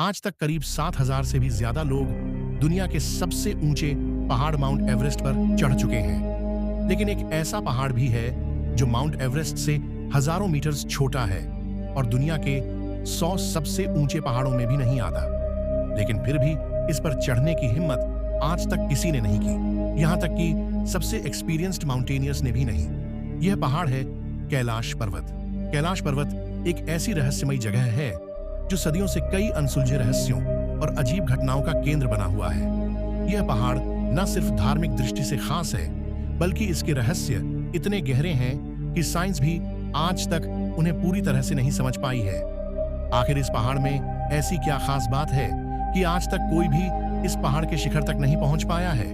आज तक करीब 7,000 से भी ज्यादा लोग दुनिया के सबसे ऊंचे पहाड़ माउंट एवरेस्ट पर चढ़ चुके हैं। लेकिन एक ऐसा पहाड़ भी है जो माउंट एवरेस्ट से हजारों मीटर्स छोटा है और दुनिया के 100 सबसे ऊंचे पहाड़ों में भी नहीं आता। लेकिन फिर भी इस पर चढ़ने की हिम्मत आज तक किसी ने नहीं की, यहां तक कि सबसे एक्सपीरियंस्ड माउंटेनियर्स ने भी नहीं। यह पहाड़ है कैलाश पर्वत। कैलाश पर्वत एक ऐसी रहस्यमयी जगह है जो सदियों से कई अनसुलझे रहस्यों और अजीब घटनाओं का केंद्र बना हुआ है। यह पहाड़ न सिर्फ धार्मिक दृष्टि से खास है, बल्कि इसके रहस्य इतने गहरे हैं कि साइंस भी आज तक उन्हें पूरी तरह से नहीं समझ पाई है। आखिर इस पहाड़ में ऐसी क्या खास बात है कि आज तक कोई भी इस पहाड़ के शिखर तक नहीं पहुंच पाया है?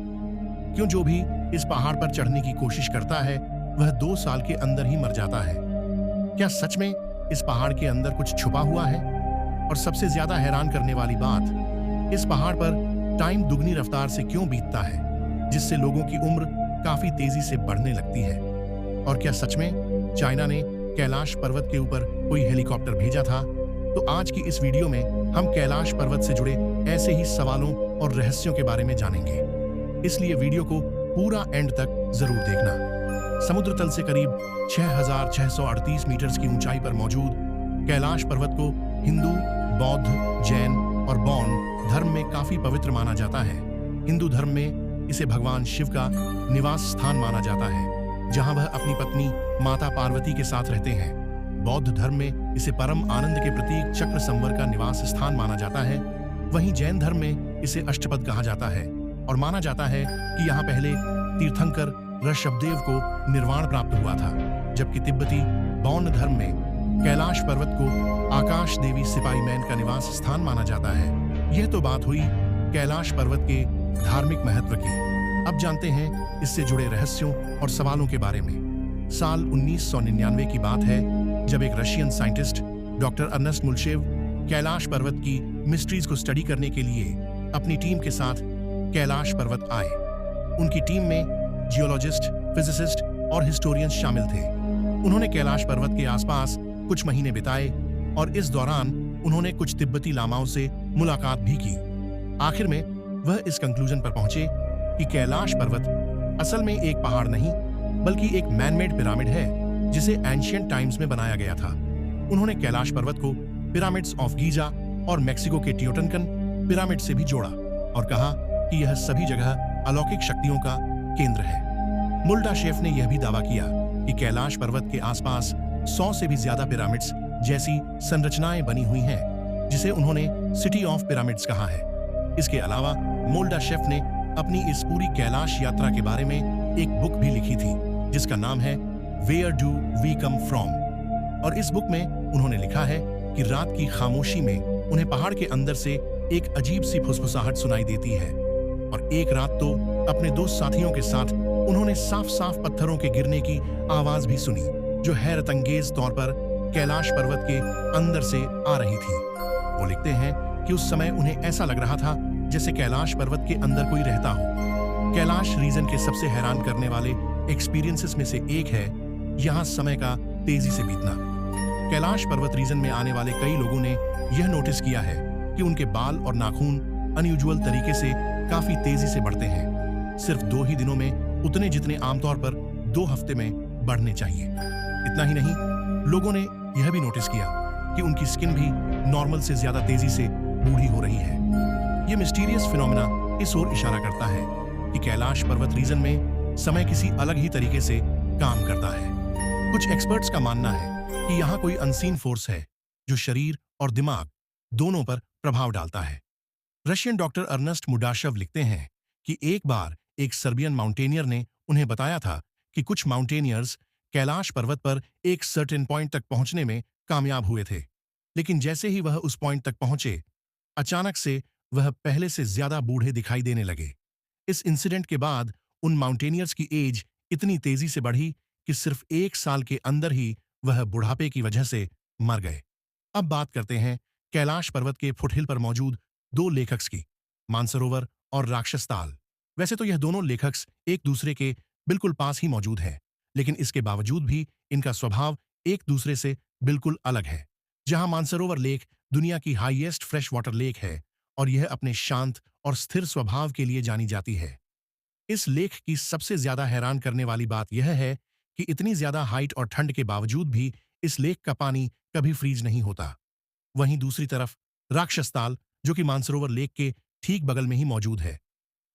क्यों जो भी इस पहाड़ पर चढ़ने की कोशिश करता है वह 2 साल के अंदर ही मर जाता है? क्या सच में इस पहाड़ के अंदर कुछ छुपा हुआ है? और सबसे ज्यादा हैरान करने वाली बात, इस पहाड़ पर टाइम दुगनी रफ्तार से क्यों बीतता है, जिससे लोगों की उम्र काफी तेजी से बढ़ने लगती है? और क्या सच में चाइना ने कैलाश पर्वत के ऊपर कोई हेलीकॉप्टर भेजा था? तो आज की इस वीडियो में हम कैलाश पर्वत से जुड़े ऐसे ही सवालों और रहस्यों के बारे में जानेंगे, इसलिए वीडियो को पूरा एंड तक जरूर देखना। समुद्र तल से करीब 6,638 मीटर की ऊंचाई पर मौजूद कैलाश पर्वत को हिंदू, बौद्ध, जैन और बौन धर्म में काफी पवित्र माना जाता है। हिंदू धर्म में इसे भगवान शिव का निवास स्थान माना जाता है, जहां वह अपनी पत्नी माता पार्वती के साथ रहते हैं। बौद्ध धर्म में इसे परम आनंद के प्रतीक चक्र संवर का निवास स्थान माना जाता है। वहीं जैन धर्म में इसे अष्टपद कहा जाता है और माना जाता है कि यहाँ पहले तीर्थंकर ऋषभदेव को निर्वाण प्राप्त हुआ था। जबकि तिब्बती बौद्ध धर्म में कैलाश पर्वत को आकाश देवी सिपाही मैन का निवास स्थान माना जाता है। यह तो बात हुई कैलाश पर्वत के धार्मिक महत्व की। अब जानते हैं इससे जुड़े रहस्यों और सवालों के बारे में। साल 1999 की बात है जब एक Russian scientist doctor Ernest Muldashev Kailash पर्वत की मिस्ट्रीज को स्टडी करने के लिए अपनी टीम के साथ कैलाश पर्वत आए। उनकी टीम में जियोलॉजिस्ट, फिजिसिस्ट और हिस्टोरियंस शामिल थे। उन्होंने कैलाश पर्वत के आसपास कुछ महीने बिताए और इस दौरान उन्होंने कुछ तिब्बती लामाओं से मुलाकात भी की। आखिर में वह इस कंक्लूजन पर पहुंचे कि कैलाश पर्वत असल में एक पहाड़ नहीं, बल्कि एक मैनमेड पिरामिड है जिसे एंशिएंट टाइम्स में बनाया गया था। उन्होंने कैलाश पर्वत को पिरामिड्स ऑफ गीजा और मेक्सिको के टियोटनकन पिरामिड से भी जोड़ा और कहा कि यह सभी जगह अलौकिक शक्तियों का केंद्र है। मुल्डा शेफ ने यह भी दावा किया कि कैलाश पर्वत के आसपास 100 से भी ज्यादा पिरामिड्स जैसी संरचनाएं बनी हुई हैं, जिसे उन्होंने सिटी ऑफ पिरामिड्स कहा है। इसके अलावा मोल्डा शेफ ने अपनी इस पूरी कैलाश यात्रा के बारे में एक बुक भी लिखी थी जिसका नाम है where do we come from. और इस बुक में उन्होंने लिखा है कि रात की खामोशी में उन्हें पहाड़ के अंदर से एक अजीब सी फुसफुसाहट सुनाई देती है। और एक रात तो अपने 2 साथियों के साथ उन्होंने साफ साफ पत्थरों के गिरने की आवाज भी सुनी, जो हैरतअंगेज तौर पर कैलाश पर्वत के अंदर से आ रही थी। वो लिखते हैं कि उस समय उन्हें ऐसा लग रहा था जैसे कैलाश पर्वत के अंदर कोई रहता हो। कैलाश रीजन के सबसे हैरान करने वाले एक्सपीरियंसेस में से एक है यहाँ समय का तेजी से बीतना। कैलाश पर्वत रीजन में आने वाले कई लोगों ने यह नोटिस किया है कि उनके बाल और नाखून अनयूजुअल तरीके से काफी तेजी से बढ़ते हैं, सिर्फ 2 ही दिनों में उतने जितने आमतौर पर 2 हफ्ते में बढ़ने चाहिए। इतना ही नहीं, लोगों ने यह भी नोटिस किया कि उनकी स्किन भी नॉर्मल से ज्यादा तेजी से बूढ़ी हो रही है। यह मिस्टीरियस फिनोमेना इस ओर इशारा करता है कि कैलाश पर्वत रीजन में समय किसी अलग ही तरीके से काम करता है। कुछ एक्सपर्ट्स का मानना है कि यहाँ कोई अनसीन फोर्स है जो शरीर और दिमाग दोनों पर प्रभाव डालता है। रशियन डॉक्टर अर्नेस्ट मुडाशव लिखते हैं कि एक बार एक सर्बियन माउंटेनियर ने उन्हें बताया था कि कुछ माउंटेनियर्स कैलाश पर्वत पर एक सर्टेन पॉइंट तक पहुंचने में कामयाब हुए थे, लेकिन जैसे ही वह उस पॉइंट तक पहुंचे, अचानक से वह पहले से ज्यादा बूढ़े दिखाई देने लगे। इस इंसिडेंट के बाद उन माउंटेनियर्स की एज इतनी तेजी से बढ़ी कि सिर्फ 1 साल के अंदर ही वह बुढ़ापे की वजह से मर गए। अब बात करते हैं कैलाश पर्वत के फुटहिल पर मौजूद 2 लेखक्स की, मानसरोवर और राक्षस ताल। वैसे तो यह दोनों लेखक्स एक दूसरे के बिल्कुल पास ही मौजूद हैं, लेकिन इसके बावजूद भी इनका स्वभाव एक दूसरे से बिल्कुल अलग है। जहां मानसरोवर लेक दुनिया की हाईएस्ट फ्रेश वाटर लेक है और यह अपने शांत और स्थिर स्वभाव के लिए जानी जाती है। इस लेक की सबसे ज्यादा हैरान करने वाली बात यह है कि इतनी ज्यादा हाइट और ठंड के बावजूद भी इस लेक का पानी कभी फ्रीज नहीं होता। वहीं दूसरी तरफ राक्षस ताल, जो कि मानसरोवर लेक के ठीक बगल में ही मौजूद है,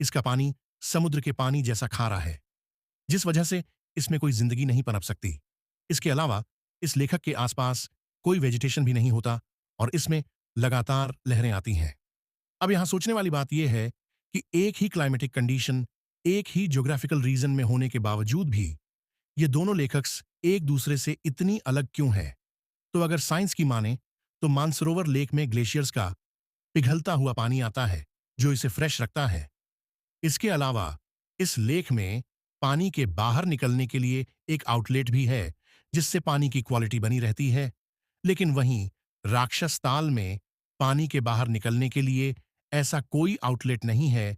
इसका पानी समुद्र के पानी जैसा खारा है, जिस वजह से इसमें कोई जिंदगी नहीं पनप सकती। इसके अलावा इस लेखक के आसपास कोई वेजिटेशन भी नहीं होता और इसमें लगातार लहरें आती हैं। अब यहां सोचने वाली बात यह है कि एक ही क्लाइमेटिक कंडीशन, एक ही ज्योग्राफिकल रीजन में होने के बावजूद भी ये दोनों लेखक्स एक दूसरे से इतनी अलग क्यों हैं? तो अगर साइंस की माने तो मानसरोवर लेक में ग्लेशियर्स का पिघलता हुआ पानी आता है, जो इसे फ्रेश रखता है। इसके अलावा इस लेक में पानी के बाहर निकलने के लिए एक आउटलेट भी है, जिससे पानी की क्वालिटी बनी रहती है। लेकिन वहीं राक्षस ताल में पानी के बाहर निकलने के लिए ऐसा कोई आउटलेट नहीं है,